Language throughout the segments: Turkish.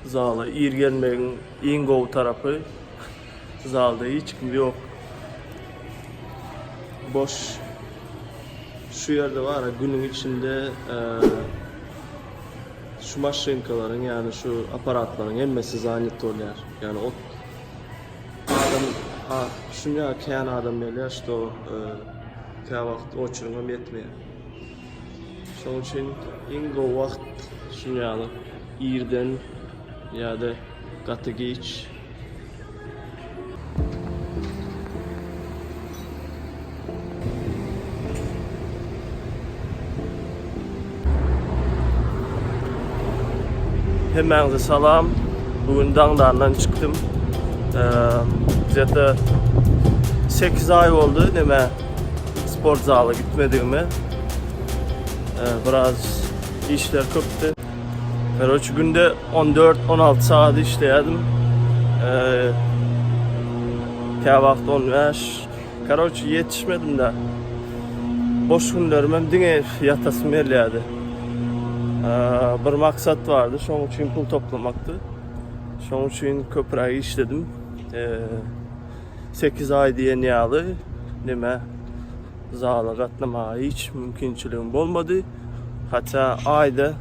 Zala gelmenin en gov tarafı zalda hiç kim yok. Boş. Şu yerde var ya, günün içinde şu maşinkaların, yani şu aparatların emmesi zannet oluyor. Yani o adam şunya kayan adam böyle işte o kaya vakit o çürümem yetmiyor. Şunun için en gov vakt şunyalı irden ya da katı geç. Hemen salam. Bugün Dağdar'dan çıktım. Zaten 8 ay oldu neme spor zala gitmediğime. Biraz işler köptü. Karoç günde 14-16 saat işleyedim. Vakit 15. Karoç yetişmedim de. Boş günlerim dine yatasım yerliydi. Bir maksat vardı. Şunun için pul toplamaktı. Şunun için köprüyü işledim. 8 ay diye niyalı neme zala katlamaya hiç mümkünçülüğüm olmadı. Hatta ayda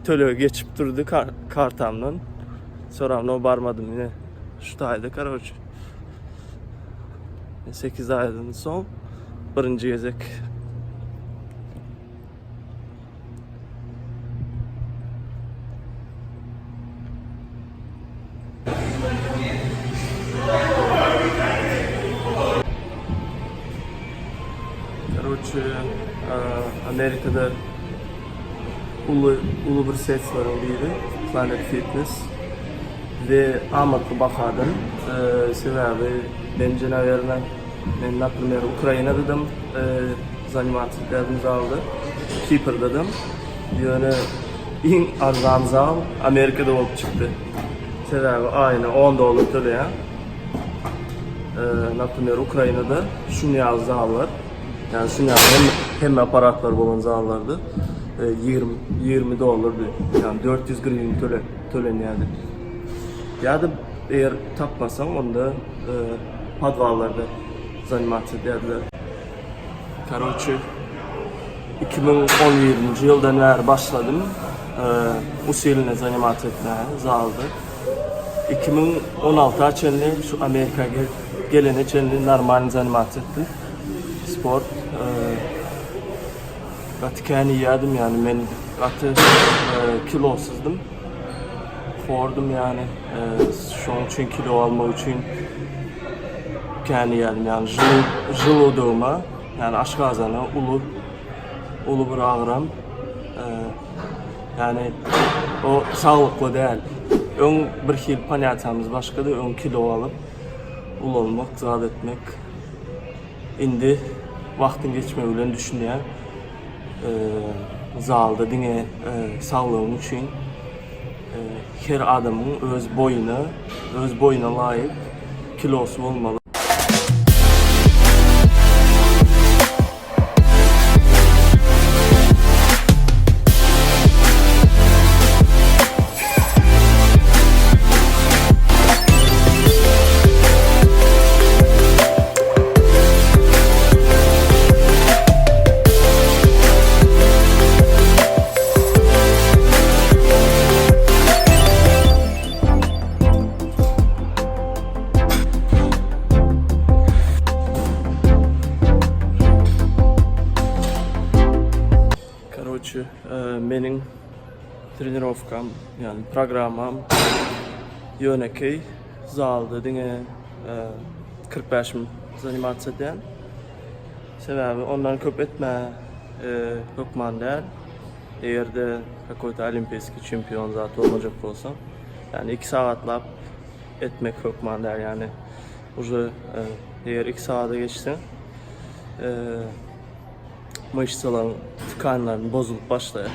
töle geçip durdu kartamdan. Sonra no barmadım yine. Şu ayda karoç. 8 aydan son birinci gezek. Amerika'da ulu bir set var oluydu, Planet Fitness ve amatlı bakardım. Sebebi ben canavarına, ben например Ukrayna dedim, zaнимательlerimiz aldı, Keeper dedim. Yani en arzan zal Amerika'da olup çıktı. Sebebi aynı $10 töleyen. Например Ukrayna'da şunu yazdılar. Yani şunu hem aparatlar olan zallardı. $20 yani 400 гривен төлeniyordu. Ya da eğer tapmasam onda подвалlarda заниматься derdiler. Короче 2017 yıldan beri başladım. Usulüne заниматься etmeye zalda. 2016 açınlı şu Amerika'ya gelene çenli normal заниматься ettim. Spor. Katı kendi yedim yani ben katı kilosuzdım. Fordum yani şu için kilo almak için kendi yedim yani jıludığıma yani aşkazana ulu bir ağıram. Yani o sağlıklı değil. Ön bir yıl paniyatımız başka da ön kilo alıp ulu olmak, zat etmek. Indi vaktin geçmeyi düşünüyor. Zalda dine sağlığım için her adamın öz boyuna layık kilosu olmalı. Benim trenirovkam yani programım yöneki zalda dine 45 min заниматься eden. Sebebi ondan köp etme hükman değil. Eğer de какой-то olimpiyski şampiyon zat olacak olsam yani 2 saatlap etmek hükman değil yani. Уже eğer 2 saate geçsin mышçaların tıkanların bozulup başlıyor.